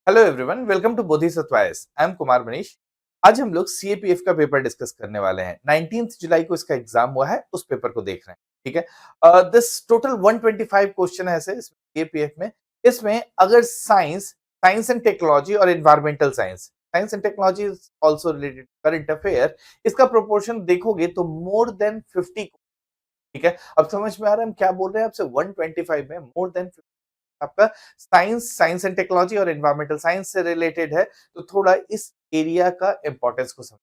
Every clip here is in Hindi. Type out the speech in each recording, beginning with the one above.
Hello everyone, welcome to Bodhisattva IAS. I am Kumar Manish. आज हम लोग सीएपीएफ का पेपर डिस्कस करने वाले हैं। 19 जुलाई को इसका एग्जाम हुआ है, उस पेपर को देख रहे हैं। ठीक है। दिस टोटल 125 क्वेश्चन है ऐसे सीएपीएफ में। इसमें अगर साइंस साइंस एंड टेक्नोलॉजी और environmental science and technology is also related current affair, इसका प्रोपोर्शन देखोगे तो मोर देन 50। ठीक है, अब समझ में आ रहा है हम क्या बोल रहे हैं आपसे। 125 में मोर देन आपका साइंस एंड टेक्नोलॉजी और एनवायरमेंटल साइंस से रिलेटेड है, तो थोड़ा इस एरिया का इंपॉर्टेंस को समझ।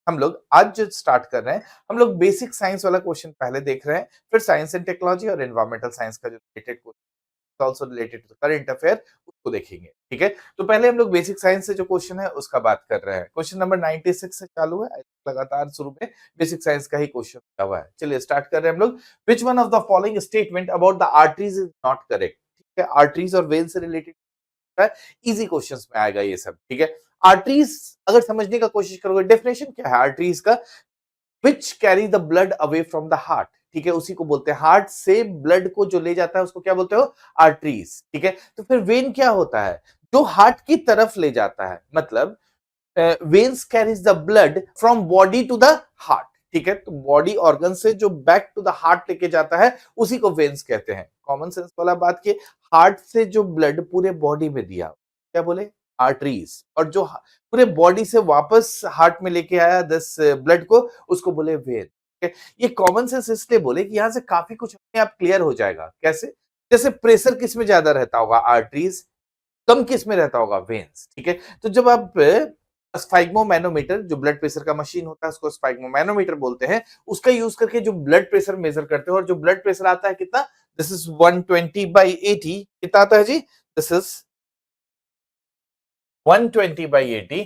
हम लोग आज जो स्टार्ट कर रहे हैं, हम लोग बेसिक साइंस वाला क्वेश्चन पहले देख रहे हैं, फिर साइंस एंड टेक्नोलॉजी और एनवायरमेंटल साइंस का जो related question also related to current affair, उसको देखेंगे। ठीक है, तो पहले हम लोग बेसिक साइंस से जो क्वेश्चन है उसका बात कर रहे हैं। क्वेश्चन नंबर 96 से चालू है, लगातार शुरू में बेसिक साइंस का ही क्वेश्चन हुआ है। चलिए स्टार्ट कर रहे हैं हम लोग। विच one of the following statement about the arteries is not correct. ठीक है, आर्टरीज और वेन से रिलेटेड है, इजी क्वेश्चंस में आएगा ये सब। ठीक है, आर्टरीज अगर समझने का कोशिश करोगे, डेफिनेशन क्या है आर्टरीज का? Which carry the blood away from the heart. ठीक है, उसी को बोलते हैं, हार्ट से ब्लड को जो ले जाता है उसको क्या बोलते हो? आर्टरीज। ठीक है, तो फिर वेन क्या होता है? जो हार्ट की तरफ ले जाता है, मतलब veins carries the blood from body to the heart. ठीक है, तो बॉडी ऑर्गन से जो बैक टू द हार्ट लेके जाता है उसी को वेन्स कहते हैं। कॉमन सेंस वाला बात की, हार्ट से जो ब्लड पूरे बॉडी में दिया, क्या बोले? आर्टरीज। और जो पूरे बॉडी से वापस हार्ट में लेके आया दस ब्लड को, उसको बोले वेन। ये कॉमन सेंस इसलिए बोले कि यहां से काफी कुछ अपने आप क्लियर हो जाएगा। कैसे? जैसे प्रेशर किस में ज्यादा रहता होगा? आर्टरीज। कम किस में रहता होगा? वेन्स। ठीक है, तो जब आप स्फाइग्मोमैनोमीटर, जो ब्लड प्रेशर का मशीन होता है उसको स्फाइग्मोमैनोमीटर बोलते हैं, उसका यूज करके जो ब्लड प्रेशर मेजर करते हो, और जो ब्लड प्रेशर आता है कितना? This is 120/80। कितना आता है जी? This is 120/80।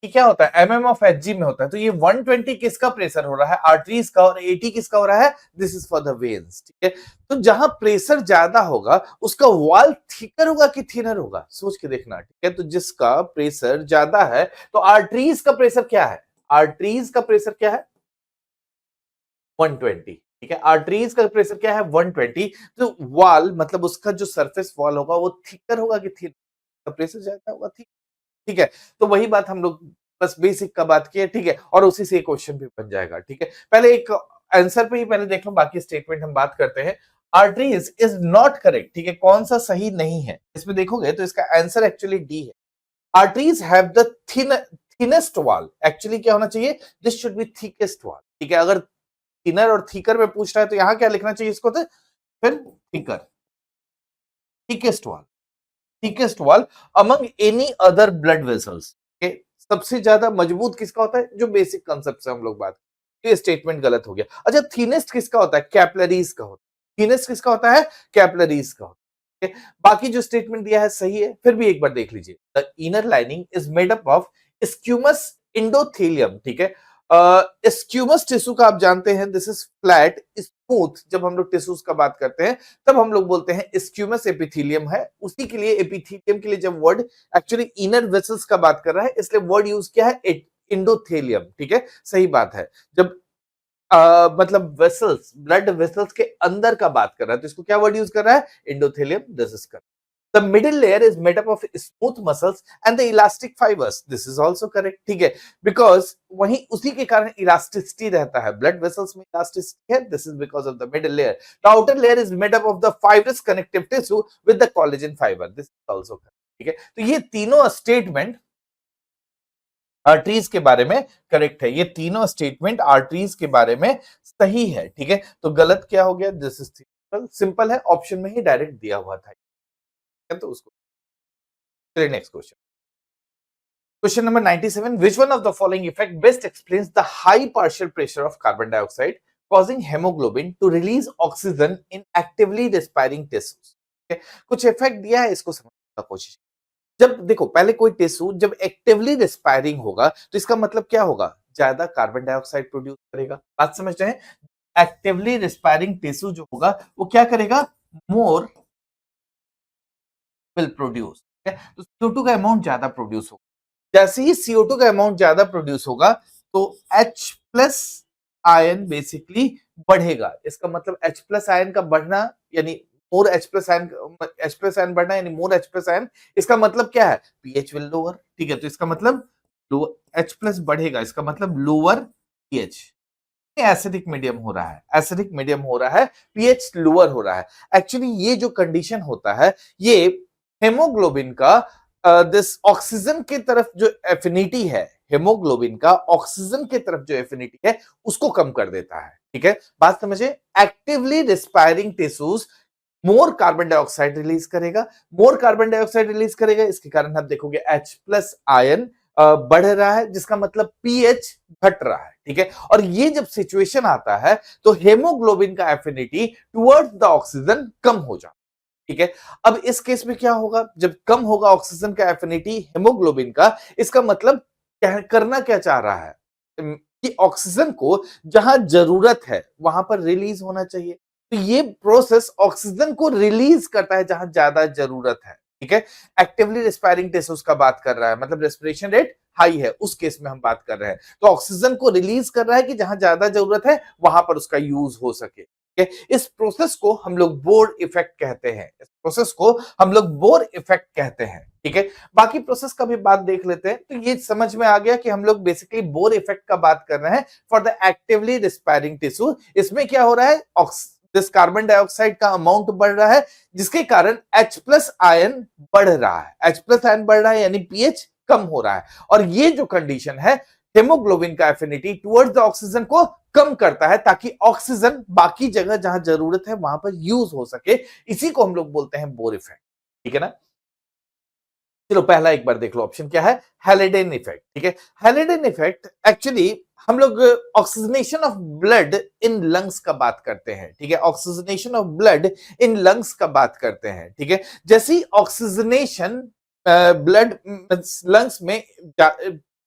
कि क्या होता है? एमएम ऑफ एचजी में होता है। तो ये 120 किसका प्रेशर हो रहा है? आर्टरीज का। और 80 किसका हो रहा है? This is for the veins. ठीक है, तो जहां प्रेशर ज्यादा होगा उसका वॉल थिकर होगा कि थिनर होगा? सोच के देखना। ठीक है, तो जिसका प्रेशर ज्यादा है, तो आर्टरीज का प्रेशर क्या है? आर्टरीज का प्रेशर क्या है? 120। ठीक है, आर्टरीज का प्रेशर क्या है? 120। तो वॉल मतलब उसका जो सरफेस वॉल होगा वो थिकर होगा कि थिनर? प्रेशर ज्यादा होगा। ठीक है, तो वही बात हम लोग बस बेसिक का बात किए। ठीक है, और उसी से क्वेश्चन भी बन जाएगा। ठीक है, पहले एक आंसर पे ही पहले देख लो, बाकी स्टेटमेंट हम बात करते हैं। Arteries is not correct. ठीक है, कौन सा सही नहीं है इसमें देखोगे तो इसका आंसर एक्चुअली डी है। Arteries have the thinnest wall. Actually क्या होना चाहिए? This should be thickest wall. ठीक है, अगर थिनर और थिकर में पूछ रहा है तो यहां क्या लिखना चाहिए इसको? तो फिर thicker, thickest wall, thickest wall among any other blood vessels. सबसे ज्यादा मजबूत किसका होता है? जो बेसिक कंसेप्ट से हम लोग बात, ये स्टेटमेंट गलत हो गया। अच्छा, थीनेस्ट किसका होता है? कैपिलरीज का होता है। थीनेस्ट किसका होता है? कैपिलरीज का होता है। बाकी जो स्टेटमेंट दिया है सही है, फिर भी एक बार देख लीजिए। The inner lining is made up of squamous endothelium. ठीक है, स्क्यूमस टिश्यू का आप जानते हैं, दिस इज फ्लैट स्मूथ। जब हम लोग टिश्यूज का बात करते हैं तब हम लोग बोलते हैं स्क्यूमस एपिथेलियम है। उसी के लिए एपिथेलियम के लिए जब वर्ड एक्चुअली इनर वेसल्स का बात कर रहा है, इसलिए वर्ड यूज किया है इंडोथेलियम। ठीक है, सही बात है। जब मतलब वेसल्स, ब्लड वेसल्स के अंदर का बात कर रहा है तो इसको क्या वर्ड यूज कर रहा है? Endothelium. This is correct. The middle layer is made up of smooth muscles and the elastic fibers. This is also correct. ठीक है, because वही उसी के कारण elasticity रहता है, blood vessels में elasticity है। This is because of the middle layer. The outer layer is made up of the fibrous connective tissue with the collagen fiber. This is also correct. ठीक है, तो ये तीनों स्टेटमेंट आर्टरीज के बारे में करेक्ट है। ये तीनों स्टेटमेंट आर्टरीज के बारे में सही है। ठीक है, तो गलत क्या हो गया? दिस इज सिंपल है, ऑप्शन में ही डायरेक्ट दिया हुआ था, तो उसको। चलिए next question. Question number 97. Which one of the following effect best explains the high partial pressure of carbon dioxide causing hemoglobin to release oxygen in actively respiring tissues? Okay? कुछ इफेक्ट दिया है, इसको समझने का कोशिश। जब देखो, पहले कोई टिश्यू जब एक्टिवली रेस्पायरिंग होगा तो इसका मतलब क्या होगा? ज्यादा कार्बन डाइऑक्साइड प्रोड्यूस करेगा। बात समझ रहे हैं? एक्टिवली रेस्पायरिंग टिश्यू जो होगा वो क्या करेगा? More will produce. तो CO2 का अमाउंट ज्यादा प्रोड्यूस होगा। जैसे ही CO2 का अमाउंट ज्यादा प्रोड्यूस होगा तो H प्लस आयन बेसिकली बढ़ेगा। इसका मतलब H प्लस आयन का बढ़ना यानी मोर H+ion बढ़ना यानी मोर H+ion, इसका मतलब क्या है? pH विल लोअर, ठीक है? तो इसका मतलब H+ बढ़ेगा, इसका मतलब लोअर pH। एसिडिक मीडियम हो रहा है, एसिडिक मीडियम हो रहा है, पीएच लोअर हो रहा है। एक्चुअली ये जो कंडीशन होता है, ये हेमोग्लोबिन का दिस ऑक्सीजन की तरफ जो एफिनिटी है, हेमोग्लोबिन का ऑक्सीजन की तरफ जो एफिनिटी है, उसको कम कर देता है। ठीक है, बात समझे? Actively respiring tissues more carbon dioxide release करेगा, मोर कार्बन डाइऑक्साइड रिलीज करेगा, इसके कारण आप देखोगे H+ion बढ़ रहा है, जिसका मतलब पीएच घट रहा है। ठीक है, और ये जब सिचुएशन आता है तो हेमोग्लोबिन का एफिनिटी टुवर्ड्स द ऑक्सीजन कम हो जाता है। ठीक है, अब इस केस में क्या होगा? जब कम होगा ऑक्सीजन का एफिनिटी हेमोग्लोबिन का, इसका मतलब करना क्या चाह रहा है कि ऑक्सीजन को जहां जरूरत है वहां पर रिलीज होना चाहिए। तो ये प्रोसेस ऑक्सीजन को रिलीज करता है जहां ज्यादा जरूरत है। ठीक है, एक्टिवली रिस्पायरिंग टिश्यूज का बात कर रहा है, मतलब रेस्पिरेशन रेट हाई है, उस केस में हम बात कर रहे हैं। तो ऑक्सीजन को रिलीज कर रहा है कि जहां ज्यादा जरूरत है वहां पर उसका यूज हो सके। इस प्रोसेस को हम लोग बोर इफेक्ट कहते हैं, इस प्रोसेस को हम लोग बोर इफेक्ट कहते हैं। ठीक है, बाकी प्रोसेस का भी बात देख लेते हैं। तो ये समझ में आ गया कि हम लोग बेसिकली बोर इफेक्ट का बात कर रहे हैं फॉर द एक्टिवली रिस्पायरिंग टिश्यू। इसमें क्या हो रहा है? दिस कार्बन डाइऑक्साइड का अमाउंट बढ़ रहा है, जिसके कारण H+ion बढ़ रहा है। H+ion बढ़ रहा है यानी पीएच कम हो रहा है, और ये जो कंडीशन है, हेमोग्लोबिन का एफिनिटी टुवर्ड्स द ऑक्सीजन को कम करता है, ताकि ऑक्सीजन बाकी जगह जहां जरूरत है वहां पर यूज हो सके। इसी को हम लोग बोलते हैं बोर इफेक्ट। ठीक है ना? चलो पहला एक बार देख लो, ऑप्शन क्या है? हैलिडेन इफेक्ट। ठीक है, हैलिडेन इफेक्ट एक्चुअली हम लोग oxygenation of blood in lungs का बात करते हैं। ठीक है, oxygenation of blood in lungs का बात करते हैं। ठीक है, जैसे ही ऑक्सीजनेशन ब्लड लंग्स में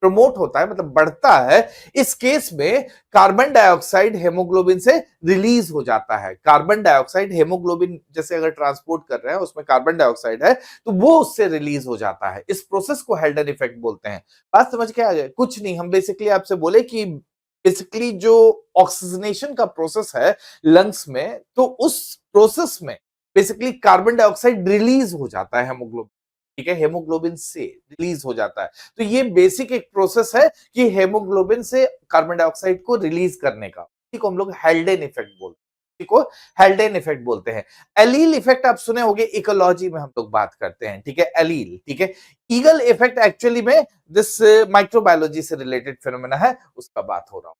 प्रमोट होता है, मतलब बढ़ता है, इस केस में कार्बन डाइऑक्साइड हेमोग्लोबिन से रिलीज हो जाता है। कार्बन डाइऑक्साइड हेमोग्लोबिन जैसे अगर ट्रांसपोर्ट कर रहे हैं, उसमें कार्बन डाइऑक्साइड है, तो वो उससे रिलीज हो जाता है। इस प्रोसेस को हेल्डन इफेक्ट बोलते हैं। बात समझ के आ गए? कुछ नहीं, हम बेसिकली आपसे बोले कि बेसिकली जो ऑक्सीजनेशन का प्रोसेस है लंग्स में, तो उस प्रोसेस में बेसिकली कार्बन डाइऑक्साइड रिलीज हो जाता है हेमोग्लोबिन। ठीक है, हेमोग्लोबिन से रिलीज हो जाता है। तो ये बेसिक एक प्रोसेस है कि हेमोग्लोबिन से कार्बन डाइऑक्साइड को रिलीज करने का, इसी को हम लोग हेल्डेन इफेक्ट बोलते हैं। इसी को हेल्डेन इफेक्ट बोलते हैं। एलील इफेक्ट आप सुने होंगे, इकोलॉजी में हम लोग बात करते हैं। ठीक है, एलील। ठीक है, ईगल इफेक्ट एक्चुअली में दिस माइक्रोबायोलॉजी से रिलेटेड फिनोमेना है, उसका बात हो रहा हूं।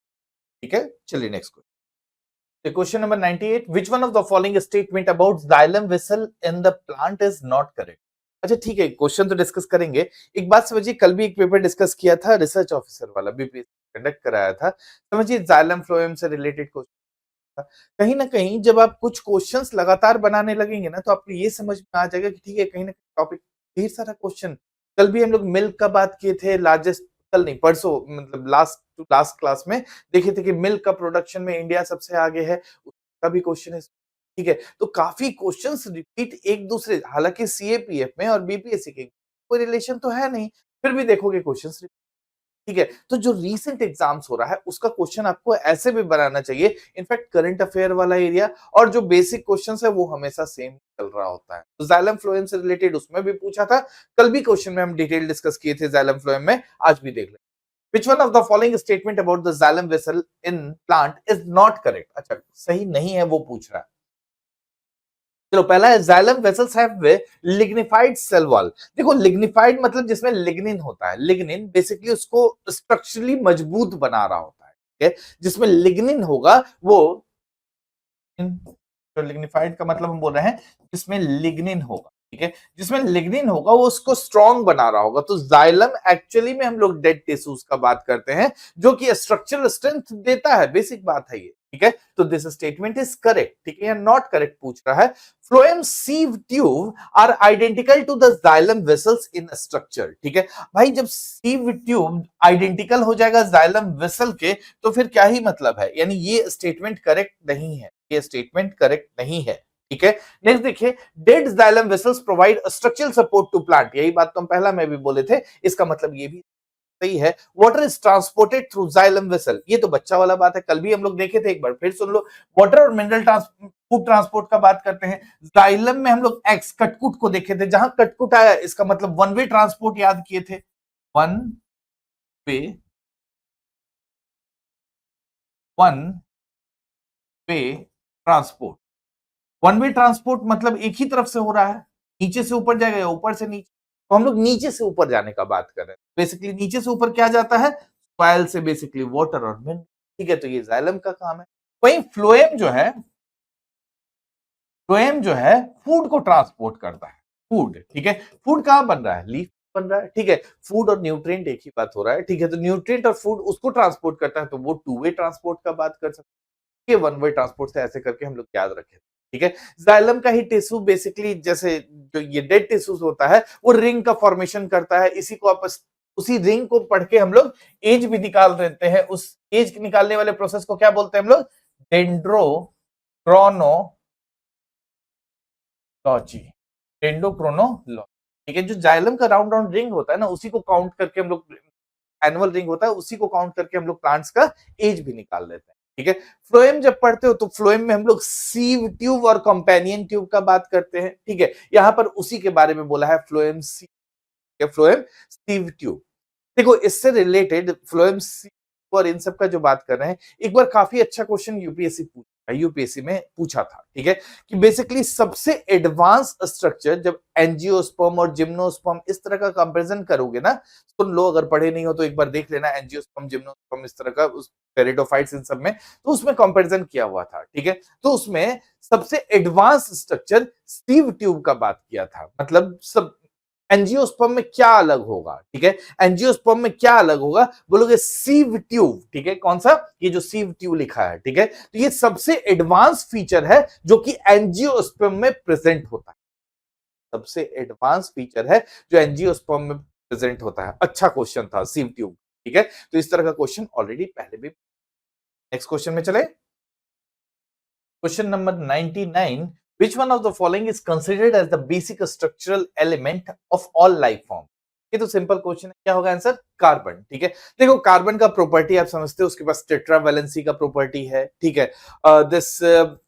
ठीक है, चलिए next question. Question number 98, which one of the following statement about xylem vessel in the plant is not correct? अच्छा ठीक है, क्वेश्चन तो डिस्कस करेंगे। एक बात समझिए, कल भी एक पेपर डिस्कस किया था, रिसर्च ऑफिसर वाला, बीपीएससी कंडक्ट कराया था। समझिए, जाइलम फ्लोएम से रिलेटेड क्वेश्चन था। कहीं ना कहीं जब आप कुछ क्वेश्चंस लगातार बनाने लगेंगे ना, तो आपको ये समझ में आ जाएगा कि ठीक है, कहीं ना कहीं टॉपिक ढेर सारा क्वेश्चन। कल भी हम लोग मिल्क का बात किए थे, लार्जेस्ट, कल नहीं परसों, मतलब लास्ट टू लास्ट क्लास में देखे थे कि मिल्क का प्रोडक्शन में इंडिया सबसे आगे है, उसका भी क्वेश्चन है। ठीक है, तो काफी क्वेश्चंस रिपीट एक दूसरे, हालांकि सीएपीएफ में और बीपीएससी के कोई रिलेशन तो है नहीं, फिर भी देखोगे क्वेश्चंस। ठीक है, तो जो रीसेंट एग्जाम्स हो रहा है उसका क्वेश्चन आपको ऐसे भी बनाना चाहिए। इनफैक्ट करंट अफेयर वाला एरिया और जो बेसिक क्वेश्चंस है वो हमेशा सेम चल रहा होता है। तो जाइलम फ्लोएम से रिलेटेड उसमें भी पूछा था, कल भी क्वेश्चन में हम डिटेल डिस्कस किए थे जाइलम फ्लोएम में, आज भी देख लें। Which one of the following statement about the xylem vessel in plant is not correct? अच्छा, सही नहीं है वो पूछ रहा है। चलो पहला है, xylem vessels have lignified cell wall. देखो, लिग्निफाइड मतलब जिसमें लिग्निन होता है। लिग्निन बेसिकली उसको स्ट्रक्चरली मजबूत बना रहा होता है। ठीक है, जिसमें लिग्निन होगा वो, तो लिग्निफाइड का मतलब हम बोल रहे हैं जिसमें लिग्निन होगा। ठीक है, जिसमें लिग्निन होगा वो उसको स्ट्रॉन्ग बना रहा होगा। तो जाइलम एक्चुअली में हम लोग डेड टिश्यूज का बात करते हैं, जो कि स्ट्रक्चरल स्ट्रेंथ देता है, बेसिक बात है ये। ठीक है, तो दिस स्टेटमेंट इज करेक्ट। ठीक है, नॉट करेक्ट पूछ रहा है। Phloem sieve tube are identical to the xylem vessels in structure. ठीक है भाई, जब सीव ट्यूब आइडेंटिकल हो जाएगा जाइलम वेसल के, तो फिर क्या ही मतलब है, यानी ये स्टेटमेंट करेक्ट नहीं है, ये स्टेटमेंट करेक्ट नहीं है। ठीक है, नेक्स्ट देखिए, dead xylem vessels provide structural support to plant. यही बात तो हम पहला में भी बोले थे, इसका मतलब ये भी सही है। Water is transported through xylem vessel, ये तो बच्चा वाला बात है, कल भी हम लोग देखे थे, एक बार फिर सुन लो। वाटर और मिनरल फूड ट्रांसपोर्ट का बात करते हैं। जाइलम में हम लोग एक्स कटकुट को देखे थे, जहां कटकुट आया इसका मतलब वन वे ट्रांसपोर्ट याद किए थे, one way, one way transport. One way transport मतलब एक ही तरफ से हो रहा है, नीचे से ऊपर जाएगा या ऊपर से नीचे, तो हम लोग नीचे से ऊपर जाने का बात कर रहे हैं। बेसिकली नीचे से ऊपर क्या जाता है, सॉइल से बेसिकली वाटर और मिनरल, ठीक है, तो ये जाइलम का काम है। वहीं फ्लोएम जो है फूड को ट्रांसपोर्ट करता है, फूड, ठीक है, फूड कहां बन रहा है, लीफ बन रहा है, ठीक है, फूड और न्यूट्रिएंट एक ही बात हो रहा है, ठीक है, तो न्यूट्रिएंट और फूड उसको ट्रांसपोर्ट करता है, तो वो टू वे ट्रांसपोर्ट का बात कर सकते हैं, वन वे ट्रांसपोर्ट से ऐसे करके हम लोग याद रखें, ठीक है। जाइलम का ही टिश्यू बेसिकली जैसे जो ये डेड टिश्यूज होता है वो रिंग का फॉर्मेशन करता है, इसी को आप उसी रिंग को पढ़ के हम लोग एज भी निकाल देते हैं, उस एज निकालने वाले प्रोसेस को क्या बोलते हैं हम लोग, डेंड्रोक्रोनोलॉजी, डेंड्रोक्रोनोलॉजी, ठीक है। जो जाइलम का राउंड राउंड रिंग होता है ना, उसी को काउंट करके हम लोग, एनुअल रिंग होता है, उसी को काउंट करके हम लोग प्लांट्स का एज भी निकाल लेते हैं, ठीक है। फ्लोएम जब पढ़ते हो तो फ्लोएम में हम लोग सीव ट्यूब और कंपेनियन ट्यूब का बात करते हैं, ठीक है, यहां पर उसी के बारे में बोला है, फ्लोएम फ्लोएम सीव ट्यूब। देखो इससे रिलेटेड फ्लोएम और इन सब का जो बात कर रहे हैं, एक बार काफी अच्छा क्वेश्चन यूपीएससी में पूछा था, ठीक है, कि बेसिकली सबसे एडवांस स्ट्रक्चर जब एंजियोस्पर्म और जिम्नोस्पर्म इस तरह का कंपैरिजन करोगे ना, सुन लो अगर पढ़े नहीं हो तो एक बार देख लेना, एंजियोस्पर्म जिम्नोस्पर्म इस तरह का, उस पेरिडोफाइट्स इन सब में, तो उसमें कंपैरिजन किया हुआ था, ठीक है, तो उसमें सबसे एडवांस स्ट्रक्चर स्टीव ट्यूब का बात किया था, मतलब सब एंजियोस्पर्म में क्या अलग होगा, ठीक है, एंजियोस्पर्म में क्या अलग होगा, बोलोगे सीव ट्यूब, ठीक है, कौन सा, ये जो सीव ट्यूब लिखा है, ठीक है, तो ये सबसे एडवांस फीचर है जो कि एंजियोस्पर्म में प्रेजेंट होता है, सबसे एडवांस फीचर है जो एंजियोस्पर्म में प्रेजेंट होता है। अच्छा क्वेश्चन था सीव ट्यूब, ठीक है, तो इस तरह का क्वेश्चन ऑलरेडी पहले भी। नेक्स्ट क्वेश्चन में चले, question number 99, which one of the following is considered as the basic structural element of all life form? ये तो सिंपल क्वेश्चन है, क्या होगा आंसर, कार्बन, ठीक है। देखो कार्बन का प्रॉपर्टी आप समझते हो, उसके पास टेट्रावैलेंसी का प्रॉपर्टी है, ठीक है, दिस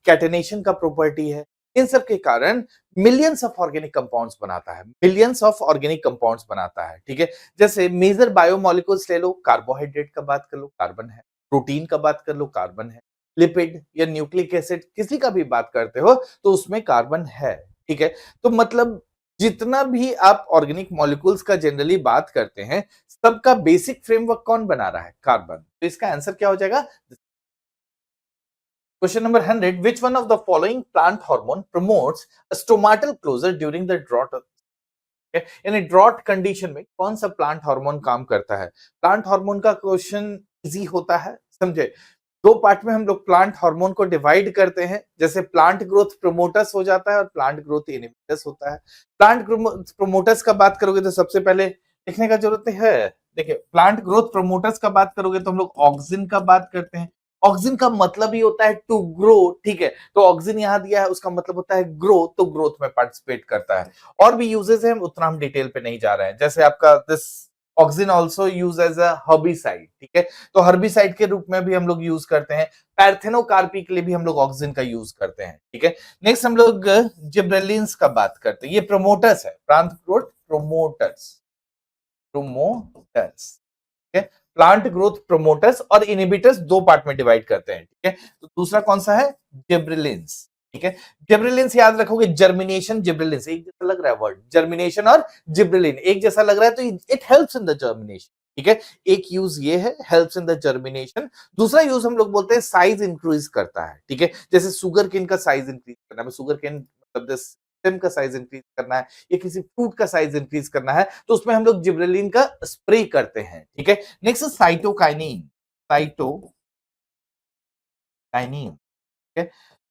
कैटेनेशन का प्रॉपर्टी है, इन सब के कारण मिलियंस ऑफ ऑर्गेनिक कंपाउंड्स बनाता है, मिलियंस ऑफ ऑर्गेनिक कंपाउंड्स बनाता है, ठीक है। जैसे मेजर बायोमोलिक्यूल्स ले लो, कार्बोहाइड्रेट का बात कर लो, कार्बन है, प्रोटीन का बात कर लो, कार्बन है, लिपिड या न्यूक्लिक एसिड किसी का भी बात करते हो तो उसमें कार्बन है, ठीक है। तो मतलब जितना भी आप ऑर्गेनिक मॉलिक्यूल्स का जनरली बात करते हैं, सबका बेसिक फ्रेमवर्क कौन बना रहा है, कार्बन, तो इसका आंसर क्या हो जाएगा। Question number 100, which one of the following plant hormone promotes stomatal closure during the drought, यानी ड्रॉट कंडीशन में कौन सा प्लांट हार्मोन काम करता है। प्लांट हार्मोन का क्वेश्चन इजी होता है, समझे, दो पार्ट में हम लोग प्लांट हार्मोन को डिवाइड करते हैं, जैसे प्लांट ग्रोथ प्रोमोटर्स हो जाता है और प्लांट ग्रोथ इनहिबिटर्स होता है। प्लांट प्रोमोटर्स का बात करोगे तो सबसे पहले लिखने का जरूरत है, देखिए प्लांट ग्रोथ प्रोमोटर्स का बात करोगे तो हम लोग ऑक्सिन का बात करते हैं, ऑक्सिन का मतलब ही होता है टू ग्रो, ठीक है, तो ऑक्सिन यहां दिया है, उसका मतलब होता है ग्रो, तो ग्रोथ में पार्टिसिपेट करता है। और भी यूजेस है, उतना हम डिटेल पे नहीं जा रहे हैं, जैसे आपका this auxin also use as a herbicide, ठीक है, तो हर्बिसाइड के रूप में भी हम लोग यूज करते हैं, पैर्थेनोकार्पी के लिए भी हम लोग ऑक्सिन का यूज करते हैं, ठीक है। नेक्स्ट हम लोग जिब्रेलिन्स का बात करते हैं, ये प्रोमोटर्स है, प्लांट ग्रोथ प्रोमोटर्स, प्रोमोटर्स, ठीक है, प्लांट ग्रोथ प्रोमोटर्स और इनहिबिटर्स दो पार्ट में डिवाइड करते हैं, ठीक है। तो दूसरा कौन सा है, जिब्रेलिन्स, ठीक है। जिब्रेलिन्स याद रखोगे, जर्मिनेशन जिब्रेलिन्स, एक जैसा लग रहा है वर्ड, जर्मिनेशन और जिब्रेलिन एक जैसा लग रहा है, तो it helps in the germination, ठीक है। एक यूज ये है, हेल्प्स इन द जर्मिनेशन, दूसरा यूज हम लोग बोलते हैं साइज इंक्रीज करता है, ठीक है, जैसे शुगर केन का साइज इंक्रीज करना है, शुगर केन मतलब स्टेम का साइज इंक्रीज करना है या किसी फ्रूट का साइज इंक्रीज करना है, तो उसमें हम लोग जिब्रेलिन का स्प्रे करते हैं, ठीक है। नेक्स्ट साइटोकाइनिन, साइटोकाइनिन, ठीक है,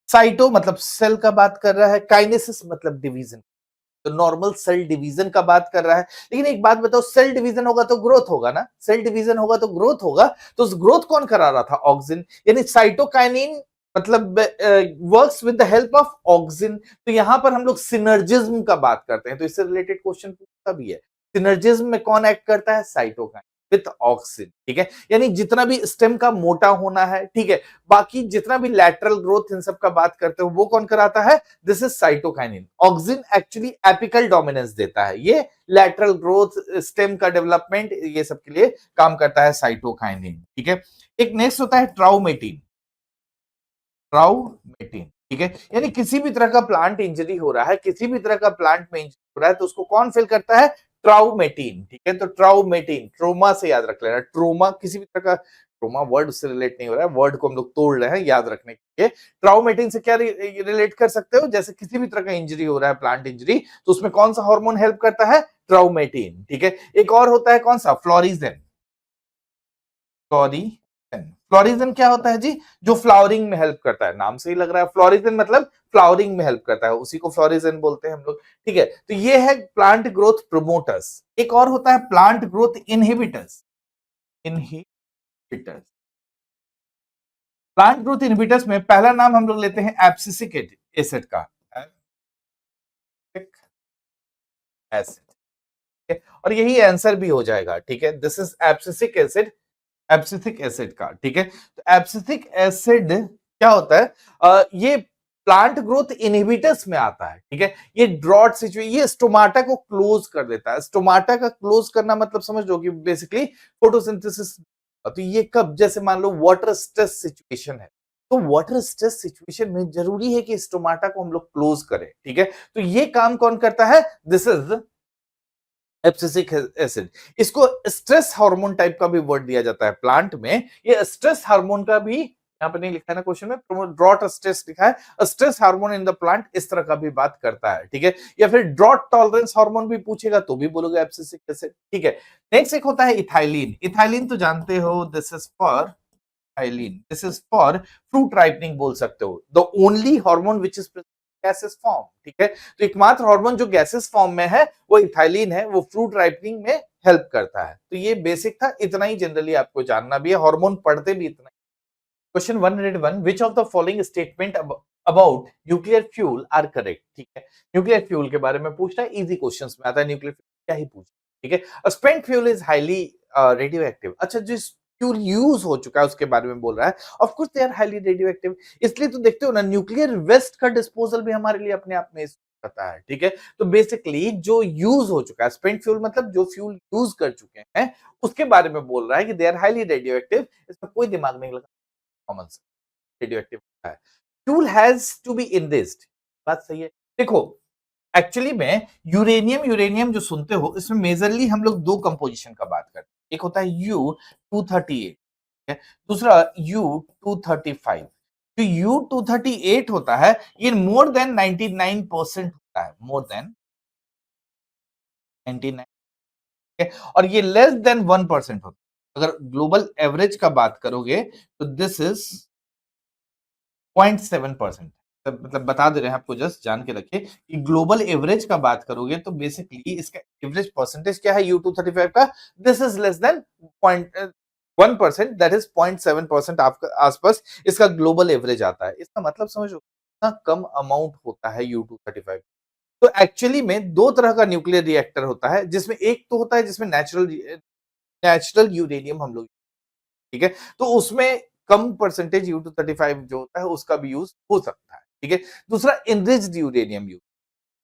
साइटो मतलब सेल का बात कर रहा है, काइनेसिस मतलब डिवीजन, तो नॉर्मल सेल डिवीजन का बात कर रहा है। लेकिन एक बात बताओ, सेल डिवीजन होगा तो ग्रोथ होगा ना, सेल डिवीजन होगा तो ग्रोथ होगा, तो उस ग्रोथ कौन करा रहा था, ऑक्सिन, यानी साइटोकाइनिन मतलब works with the help of auxin, तो यहां पर हम लोग सिनर्जिज्म का बात करते हैं, तो इससे रिलेटेड क्वेश्चन पूछता भी है, सिनर्जिज्म में कौन एक्ट करता है, साइटोकाइनिन, विथ ऑक्सिन, ठीक है। यानी जितना भी स्टेम का मोटा होना है, ठीक है, बाकी जितना भी लैटरल ग्रोथ इन सब का बात करते हो वो कौन कराता है? This is cytokinin. Auxin actually apical dominance देता है, ये लैटरल ग्रोथ, स्टेम का डेवलपमेंट, ये सब के लिए काम करता है साइटोकाइनिन, ठीक है। एक नेक्स्ट होता है ट्राउमेटिन। ट्राउमेटिन, ठीक है, यानी किसी भी तरह का प्लांट इंजरी हो रहा है, किसी भी तरह का प्लांट में इंजरी हो रहा है तो उसको कौन फिल करता है? ट्राउमेटिन, ठीक है। तो ट्राउमेटिन, ट्रोमा से याद रख लेना, ट्रोमा किसी भी तरह का, ट्रोमा वर्ड उससे रिलेट नहीं हो रहा है, वर्ड को हम लोग तोड़ रहे हैं याद रखने के लिए। ट्राउमेटिन से क्या रिलेट कर सकते हो? जैसे किसी भी तरह का इंजरी हो रहा है, प्लांट इंजरी, तो उसमें कौन सा हार्मोन हेल्प करता है? ट्राउमेटिन, ठीक है। एक और होता है कौन सा? फ्लोरिजेन। फ्लोरिजेन, फ्लोरिजेन क्या होता है जी? जो फ्लावरिंग में हेल्प करता है, नाम से ही लग रहा है फ्लोरिजेन मतलब फ्लावरिंग में हेल्प करता है, उसी को फ्लोरिजेन बोलते हैं हम लोग, ठीक है। तो ये है प्लांट ग्रोथ प्रोमोटर्स। एक और होता है plant growth inhibitors. Inhibitors, plant growth inhibitors में पहला नाम हम लोग लेते हैं एब्सिसिक एसिड का, एब्सिसिक एसिड, और यही आंसर भी हो जाएगा, ठीक है। This is abscisic acid, abscisic acid का, ठीक है। तो एब्सिथिक एसिड क्या होता है? ये प्लांट ग्रोथ इनहिबिटर्स में आता है, ठीक है। ये ड्रॉट सिचुएशन, ये स्टोमाटा को क्लोज कर देता है। स्टोमाटा का क्लोज करना मतलब समझ लो कि बेसिकली फोटोसिंथेसिस। तो ये कब? जैसे मान लो वाटर स्ट्रेस सिचुएशन है, तो वाटर स्ट्रेस सिचुएशन में जरूरी है कि स्टोमाटा को हम लोग क्लोज करें, ठीक है। तो ये काम कौन करता है? This is abscisic acid. इसको स्ट्रेस हार्मोन टाइप का भी वर्ड दिया जाता है प्लांट में। ये स्ट्रेस हार्मोन का भी यहाँ पे नहीं लिखा है ना क्वेश्चन में, ड्रॉट स्ट्रेस लिखा है, stress hormone in the plant, इस तरह का भी बात करता है, ठीक है। या फिर ड्रॉट टॉलरेंस हार्मोन भी पूछेगा तो भी बोलोगे एब्सिसिक एसिड, ठीक है। नेक्स्ट एक होता है इथाइलिन। इथाइलिन तो जानते हो, this is for ethylene, this is for fruit ripening बोल सकते हो। The only hormone which is gases form, ठीक है। तो एकमात्र हार्मोन जो गैसेस फॉर्म में है वो इथाइलिन है, वो फ्रूट राइपनिंग में हेल्प करता है। तो ये बेसिक था, इतना ही जनरली आपको जानना भी है, हार्मोन पढ़ते भी इतना। Question 101, which of the following statement about nuclear fuel are correct, ठीक है। न्यूक्लियर फ्यूल के बारे में पूछता है, इजी क्वेश्चंस में आता है, न्यूक्लियर फ्यूल क्या ही पूछ, ठीक है। Spent fuel is highly radio active. अच्छा, जिस फ्यूल यूज हो चुका है उसके बारे में बोल रहा है, of course they are highly radioactive. इसलिए तो देखते हो ना, न्यूक्लियर वेस्ट का डिस्पोजल भी हमारे लिए अपने आप में पता है, ठीक है। तो बेसिकली जो यूज हो चुका है, स्पेंट फ्यूल मतलब जो फ्यूल यूज कर चुके हैं, उसके बारे में बोल रहा है कि they are highly radioactive. इसमें कोई दिमाग नहीं लगा, कॉमन से रेडियो एक्टिव है। Fuel has to be enriched, बात सही है। देखो, एक्चुअली में यूरेनियम, यूरेनियम जो सुनते हो, इसमें मेजरली हम लोग दो कंपोजिशन का बात करते हैं। एक होता है U-238, है, दूसरा U-235। जो U-238 होता है, ये मोर देन 99% होता है, मोर देन 99, और ये लेस देन 1% होता है। अगर ग्लोबल एवरेज का बात करोगे तो दिस इज 0.7%। मतलब बता दे रहे हैं आपको, जस्ट जान के रखिए कि ग्लोबल एवरेज का बात करोगे तो बेसिकली इसका एवरेज परसेंटेज क्या है U-235 का? This is less than 0.1%, that is 0.7% आपका आसपास इसका ग्लोबल एवरेज आता है। इसका मतलब समझो कितना कम अमाउंट होता है U-235। तो एक्चुअली में दो तरह का न्यूक्लियर रिएक्टर होता है, जिसमें एक तो होता है जिसमें नेचुरल नेचुरल यूरेनियम हम लोग, ठीक है। तो उसमें कम परसेंटेज U-235 जो होता है उसका भी यूज हो सकता है, ठीक है। दूसरा इनरिच्ड यूरेनियम यूज,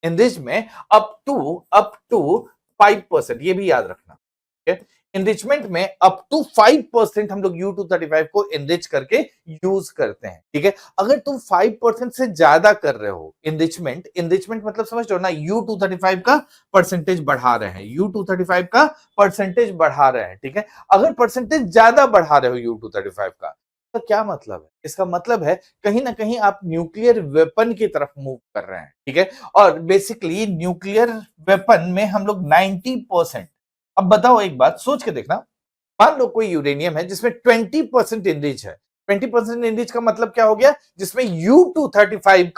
इनरिच में अप टू 5%, ये भी याद रखना, ठीक है। इनरिचमेंट में अप टू 5% हम लोग U-235 को इनरिच करके यूज करते हैं, ठीक है। अगर तुम 5% से ज्यादा कर रहे हो इनरिचमेंट, इनरिचमेंट मतलब समझ रहे हो ना, U-235 का परसेंटेज बढ़ा रहे हैं, U-235 का परसेंटेज बढ़ा रहे हैं, ठीक है। अगर परसेंटेज ज्यादा बढ़ा रहे हो U-235 का, तो क्या मतलब है? इसका मतलब है कहीं ना कहीं आप न्यूक्लियर वेपन की तरफ मूव कर रहे हैं, ठीक है। और बेसिकली न्यूक्लियर वेपन में हम लोग 90%, अब बताओ एक बात सोच के देखना, मान लो कोई यूरेनियम है जिसमें 20% इनरिच है। 20% इनरिच का मतलब क्या हो गया? जिसमें U-235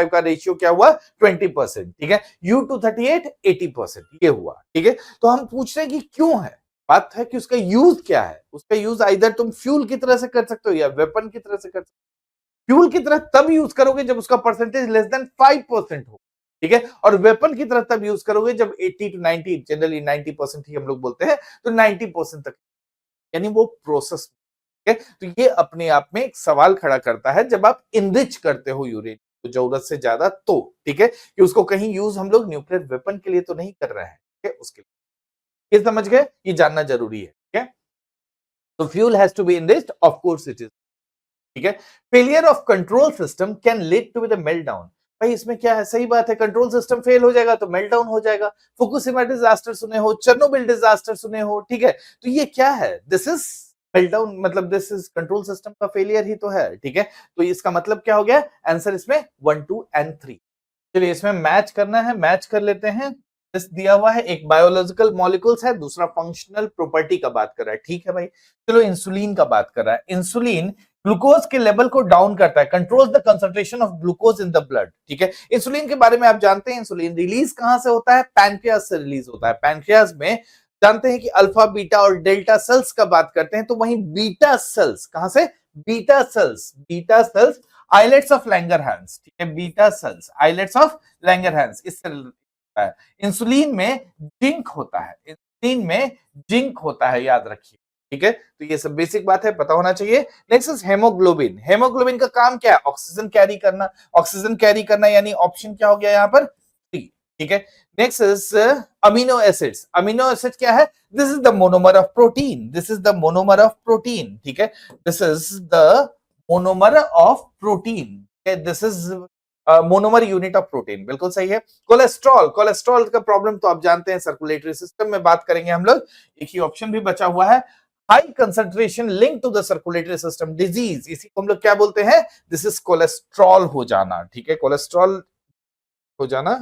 का रेशियो क्या हुआ? 20%, ठीक है। U-238 80%, ये हुआ, ठीक है। तो हम पूछ रहे हैं कि क्यों है? बात है कि उसका यूज क्या है। उसका यूज आइदर तुम फ्यूल की तरह से कर सकते हो या वेपन की तरह से कर सकते हो। फ्यूल की तरह तब यूज करोगे जब उसका परसेंटेज लेस देन 5% हो, ठीक है, और वेपन की तरह तब यूज करोगे जब 80 टू 90, जनरली 90% ही हम लोग बोलते हैं, तो 90% तक, यानी वो प्रोसेस। ठीक है, तो ये अपने आप में एक सवाल खड़ा करता है जब आप इनरिच करते हो यूरेनियम को जरूरत से ज्यादा, तो ठीक है, कि उसको कहीं यूज हम लोग न्यूक्लियर वेपन के लिए तो नहीं कर रहे हैं, ठीक है, उसके लिए ये समझ गए, ये जानना जरूरी है। ठीक है, तो fuel has to be enriched, of course it is. ठीक है, failure of control system can lead to the meltdown. भाई इसमें क्या है, सही बात है, कंट्रोल सिस्टम फेल हो जाएगा तो मेल्ट डाउन हो जाएगा। फुकुशिमा डिजास्टर सुने हो, चेरनोबिल डिजास्टर सुने हो, ठीक है, तो ये क्या है, दिस इज मेल्ट डाउन, मतलब दिस इज कंट्रोल सिस्टम का फेलियर ही तो है। ठीक है, तो इसका मतलब क्या हो गया, आंसर इसमें 1 2 एंड 3। चलिए इसमें मैच करना है, मैच कर लेते हैं। इस दिया हुआ है, एक बायोलॉजिकल मॉलिक्यूल्स है, दूसरा फंक्शनल प्रॉपर्टी का बात कर रहा है। ठीक है भाई, चलो इंसुलिन का बात कर रहा है। इंसुलिन ग्लूकोज के लेवल को डाउन करता है, controls the concentration of glucose in the blood. ठीक है, इंसुलिन के बारे में आप जानते हैं, इंसुलिन रिलीज कहां से होता है, पैनक्रियाज से रिलीज होता है। पैनक्रियाज में जानते हैं कि अल्फा बीटा और डेल्टा सेल्स का बात करते हैं, तो वहीं बीटा सेल्स कहां से, beta cells islets of Langerhans. ठीक है, beta cells islets of Langerhans, इससे है। इंसुलिन में जिंक होता है, इंसुलिन में जिंक होता है, याद रखिए। ठीक है, तो ये सब बेसिक बात है, पता होना चाहिए। Next is haemoglobin. हेमोग्लोबिन का काम क्या है, ऑक्सीजन कैरी करना। ऑक्सीजन कैरी करना यानी ऑप्शन क्या हो गया यहाँ पर, सी। ठीक है, next is amino acids. Amino acid क्या है, this is the monomer of protein, this is the monomer of protein. ठीक है, this is the monomer of protein, this is monomer unit of protein, बिल्कुल सही है। कोलेस्ट्रॉल, कोलेस्ट्रॉल का प्रॉब्लम तो आप जानते हैं, सर्कुलेटरी सिस्टम में बात करेंगे हम लोग। एक ही ऑप्शन भी बचा हुआ है, high concentration link to the circulatory system disease, इसी को हम लोग क्या बोलते हैं, दिस इज कोलेस्ट्रॉल हो जाना। ठीक है, कोलेस्ट्रॉल हो जाना,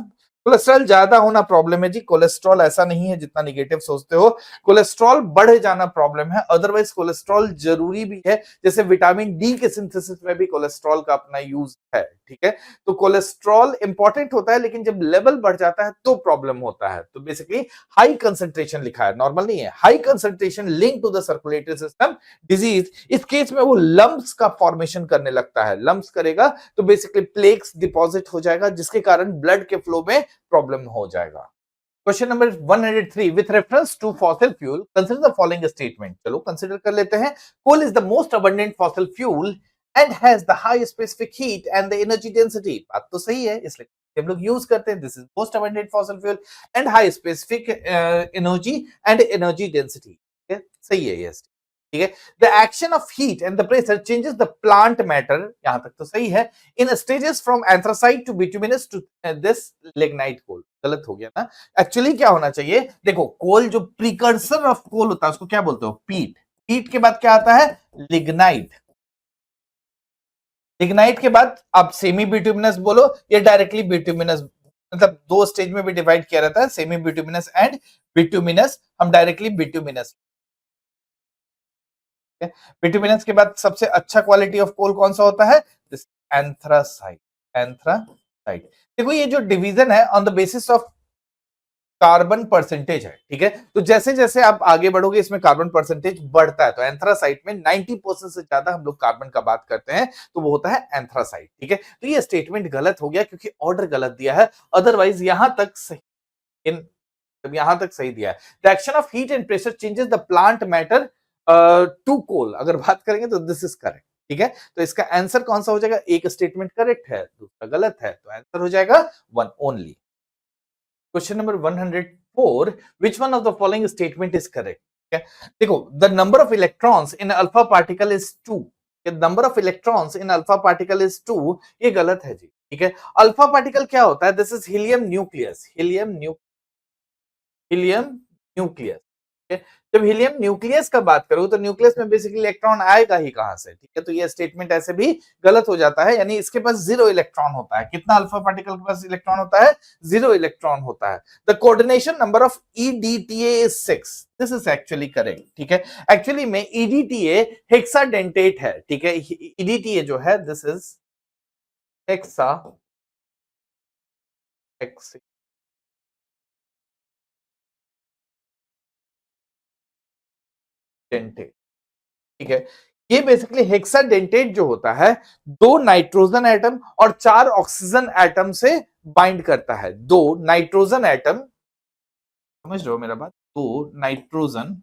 कोलेस्ट्रॉल ज्यादा होना प्रॉब्लम है जी, कोलेस्ट्रॉल ऐसा नहीं है जितना निगेटिव सोचते हो। कोलेस्ट्रॉल बढ़ जाना प्रॉब्लम है, अदरवाइज कोलेस्ट्रॉल जरूरी भी है, जैसे विटामिन डी के सिंथेसिस में भी कोलेस्ट्रॉल का अपना यूज है। ठीक है, तो कोलेस्ट्रॉल इंपॉर्टेंट होता है, लेकिन जब लेवल बढ़ जाता है तो प्रॉब्लम होता है। तो बेसिकली हाई कंसंट्रेशन लिखा है, नॉर्मल नहीं है, high concentration link to the circulatory system disease. इस केस में वो लंप्स का फॉर्मेशन करने लगता है, लंप्स करेगा तो बेसिकली प्लेक्स डिपॉजिट हो जाएगा, जिसके कारण ब्लड के फ्लो में प्रॉब्लम हो जाएगा। Question number 103, with reference to fossil fuel consider the following statement. चलो कंसीडर कर लेते हैं। Coal is the most abundant fossil fuel and has the high specific heat and the energy density. बात तो सही है, इसलिए हम लोग यूज करते हैं, this is most abundant fossil fuel and high specific energy and energy density. सही है, यस। ठीक है, the action of heat and the pressure changes the plant matter, यहां तक तो सही है, in stages from anthracite to bituminous to this lignite coal. गलत हो गया ना, एक्चुअली क्या होना चाहिए, देखो कोल जो प्रिकर्सर ऑफ कोल होता है उसको क्या बोलते हो, पीट। पीट के बाद क्या आता है, लिग्नाइट। लिग्नाइट के बाद आप सेमी बिटुमिनस बोलो या डायरेक्टली बिटुमिनस, मतलब दो स्टेज में भी डिवाइड किया रहता है, सेमी बिटुमिनस एंड बिटुमिनस, हम डायरेक्टली बिटुमिनस। बिटुमिनस के बाद सबसे अच्छा क्वालिटी ऑफ कोल कौन सा होता है, एंथ्रासाइट। एंथ्रासाइट, देखो ये जो डिवीजन है on the basis of carbon percentage है। ठीक है, तो जैसे जैसे आप आगे बढ़ोगे इसमें कार्बन परसेंटेज बढ़ता है, तो एंथ्रासाइट में 90% से ज्यादा हम लोग कार्बन का बात करते हैं, तो वो होता है एंथ्रासाइट। ठीक है, तो ये स्टेटमेंट गलत हो गया क्योंकि ऑर्डर गलत दिया है, अदरवाइज यहां तक सही, इन यहां तक सही दिया है। The action of heat and pressure changes the plant matter to coal, अगर बात करेंगे तो दिस इज करेक्ट। ठीक है, तो इसका आंसर कौन सा हो जाएगा, एक स्टेटमेंट करेक्ट है, दूसरा गलत है, तो आंसर हो जाएगा one only. Question number 104, which one of the following statement is correct. देखो, the number of electrons in alpha particle is 2, number of electrons in alpha particle is 2, ये गलत है जी। ठीक है, अल्फा पार्टिकल क्या होता है, this is helium nucleus, helium nucleus. ठीक है, जब हीलियम न्यूक्लियस का बात करो तो न्यूक्लियस में बेसिकली इलेक्ट्रॉन आएगा ही कहां से। ठीक है, तो ये स्टेटमेंट ऐसे भी गलत हो जाता है, यानी इसके पास जीरो इलेक्ट्रॉन होता है। कितना अल्फा पार्टिकल के पास इलेक्ट्रॉन होता है, जीरो इलेक्ट्रॉन होता है। The coordination number of EDTA is 6, this is actually correct. ठीक है, एक्चुअली में ईडीटीए हेक्साडेंटेट है। ठीक है, ईडीटीए जो है दिस इज हेक्सा हेक्साडेंटेट। ठीक है, ये बेसिकली हेक्साडेंटेट जो होता है 2 नाइट्रोजन एटम और 4 ऑक्सीजन एटम से बाइंड करता है। 2 नाइट्रोजन एटम, समझ रहे हो मेरा बात, 2 नाइट्रोजन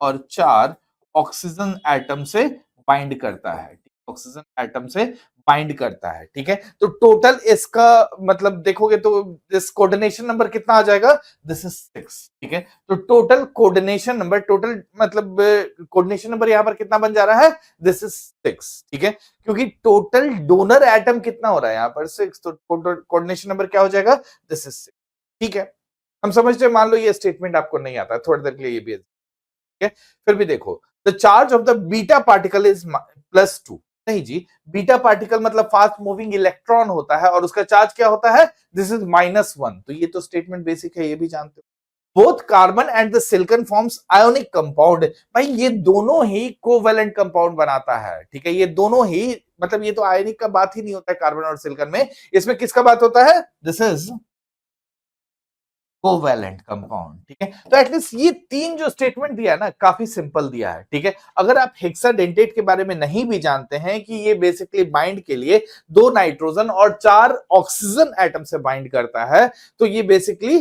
और 4 ऑक्सीजन एटम से बाइंड करता है, ऑक्सीजन एटम से बाइंड करता है, ठीक है। तो टोटल इसका मतलब देखोगे तो दिस कोऑर्डिनेशन नंबर कितना आ जाएगा, दिस इज 6, ठीक है। तो टोटल कोऑर्डिनेशन नंबर, टोटल मतलब कोऑर्डिनेशन नंबर यहां पर कितना बन जा रहा है, दिस इज 6, ठीक है। क्योंकि टोटल डोनर एटम कितना हो रहा है यहाँ पर 6, तो कोऑर्डिनेशन नंबर क्या हो जाएगा, दिस इज 6, ठीक है। हम समझते हैं, मान लो ये स्टेटमेंट आपको नहीं आता, थोड़ी देर के लिए ये भी, ठीक है। फिर भी देखो, the charge of the beta particle is +2, नहीं जी, बीटा पार्टिकल मतलब फास्ट मूविंग इलेक्ट्रॉन होता है और उसका चार्ज क्या होता है, दिस इज -1। तो ये तो स्टेटमेंट बेसिक है, ये भी जानते हो। Both carbon and the silicon forms ionic compound, भाई ये दोनों ही कोवेलेंट कंपाउंड बनाता है, ठीक है। ये दोनों ही मतलब ये तो आयोनिक का बात ही नहीं होता है कार्बन और सिलिकॉन में, इसमें किसका बात होता है, दिस इज कोवैलेंट कंपाउंड, ठीक है। तो एटलीस्ट ये 3 जो स्टेटमेंट दिया है ना, काफी सिंपल दिया है, ठीक है। अगर आप हेक्साडेंटेट के बारे में नहीं भी जानते हैं कि ये बेसिकली बाइंड के लिए 2 नाइट्रोजन और 4 ऑक्सीजन एटम से बाइंड करता है, तो ये बेसिकली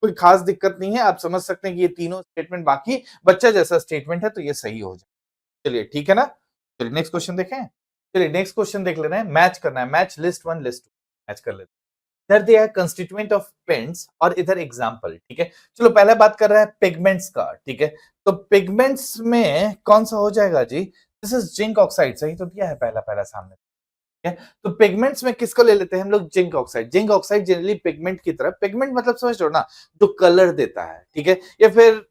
कोई खास दिक्कत नहीं है, आप समझ सकते हैं कि ये तीनों स्टेटमेंट बाकी बच्चा जैसा स्टेटमेंट है, तो ये सही हो जाए। चलिए ठीक है ना, चलिए नेक्स्ट क्वेश्चन देखें। चलिए नेक्स्ट क्वेश्चन देख ले रहे हैं, मैच करना है, मैच लिस्ट 1 लिस्ट 2 मैच कर लेते हैं। इधर दिया है कंस्टिट्यूएंट ऑफ पेंट्स और इधर एग्जांपल, ठीक है। चलो पहले बात कर रहा है पिगमेंट्स का, ठीक है। तो पिगमेंट्स में कौन सा हो जाएगा जी, दिस इज जिंक ऑक्साइड, सही तो दिया है पहला पहला सामने, ठीक है। तो पिगमेंट्स में किसको ले लेते हैं हम लोग, zinc oxide. Zinc oxide generally pigment की तरह, पिगमेंट मतलब समझ रहे हो ना, जो कलर देता है, ठीक है। या फिर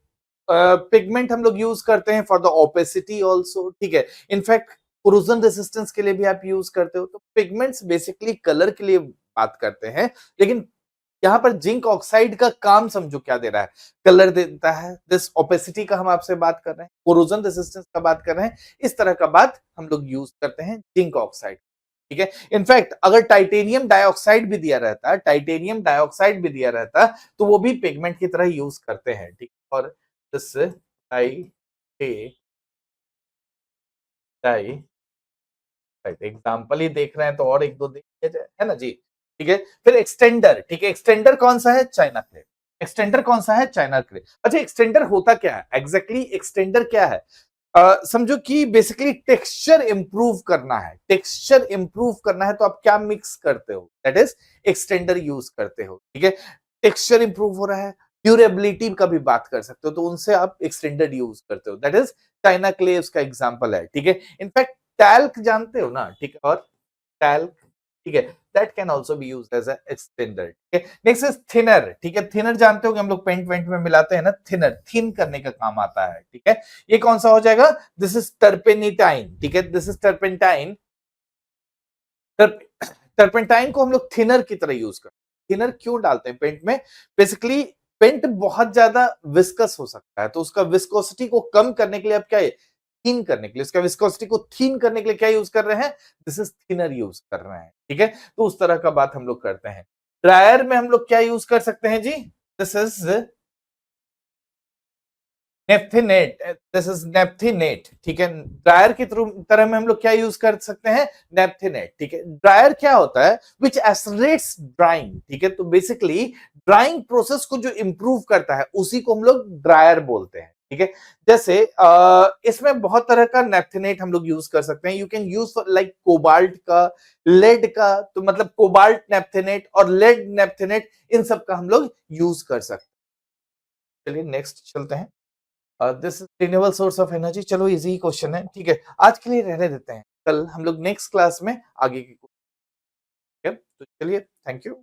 पिगमेंट हम लोग यूज करते हैं फॉर द ओपेसिटी ऑल्सो, ठीक है। इनफैक्ट कोरोजन रेसिस्टेंस के लिए भी आप यूज करते हो। तो पिगमेंट्स बेसिकली कलर के लिए बात करते हैं, लेकिन यहाँ पर जिंक ऑक्साइड का काम समझो क्या दे रहा है, कलर देता है। दिस ओपेसिटी का हम आपसे बात कर रहे हैं, कोरोजन रेसिस्टेंस का बात कर रहे हैं, इस तरह का बात हम लोग यूज करते हैं जिंक ऑक्साइड, ठीक है। इनफैक्ट अगर टाइटेनियम डाइऑक्साइड भी दिया रहता, टाइटेनियम डाइऑक्साइड भी दिया रहता, तो वो भी पिगमेंट की तरह यूज करते हैं, ठीक। और दिस डाई एग्जाम्पल ही देख रहे हैं तो और एक दो देख लिया जाए, है ना जी, ठीक है। फिर एक्सटेंडर, ठीक है। एक्सटेंडर कौन सा है, चाइना क्ले। एक्सटेंडर कौन सा है, चाइना क्ले। अच्छा एक्सटेंडर होता क्या है एग्जैक्टली, एक्सटेंडर क्या है, समझो कि बेसिकली टेक्सचर इंप्रूव करना है, टेक्सचर इंप्रूव करना है, तो आप क्या मिक्स करते हो, दैट इज एक्सटेंडर यूज करते हो, ठीक है। टेक्सचर इंप्रूव हो रहा है, ड्यूरेबिलिटी का भी बात कर सकते हो, तो उनसे आप एक्सटेंडर यूज करते हो, दैट इज चाइना क्ले उसका एग्जांपल है, ठीक है। इनफैक्ट टैल्क जानते हो ना, ठीक है। और टैल्क, ठीक है, that can also be used as a extender, ठीक है। नेक्स्ट इज थिनर, ठीक है। थिनर जानते हो कि हम लोग पेंट वेंट में मिलाते हैं ना, थिनर थिन करने का काम आता है, ठीक है। ये कौन सा हो जाएगा, दिस इज टर्पेनिटाइन, ठीक है। This is turpentine. टर्पेंटाइन को हम लोग थिनर की तरह यूज करते हैं। थिनर क्यों डालते हैं पेंट में, बेसिकली पेंट बहुत ज्यादा विस्कस हो सकता है, तो उसका विस्कोसिटी को कम करने के लिए आप क्या है, थीन करने के लिए, उसका विस्कोसिटी को थीन करने के लिए क्या यूज कर रहे हैं, दिस इज थिनर यूज कर रहे हैं, ठीक है। तो उस तरह का बात हम लोग करते हैं। ड्रायर में हम लोग क्या यूज कर सकते हैं जी, दिस इज नेफ्थिनेट, दिस इज नेफ्थिनेट, ठीक है। ड्रायर की तरह में हम लोग क्या यूज कर सकते हैं, नेफ्थिनेट, ठीक है। ड्रायर क्या होता है, विच एसलरेट्स ड्राइंग, ठीक है। तो बेसिकली ड्राइंग प्रोसेस को जो इंप्रूव करता है उसी को हम लोग ड्रायर बोलते हैं, ठीक है। जैसे इसमें बहुत तरह का नेफ्थिनेट हम लोग यूज कर सकते हैं, you can use like cobalt का, लेड का, तो मतलब कोबाल्ट नेफ्थिनेट और लेड नेफ्थिनेट, इन सब का हम लोग यूज कर सकते हैं। चलिए नेक्स्ट चलते हैं। This is renewable source of energy, चलो इजी क्वेश्चन है, ठीक है। आज के लिए रहने देते हैं, कल हम लोग नेक्स्ट क्लास में आगे की, ठीक है। तो चलिए, थैंक यू।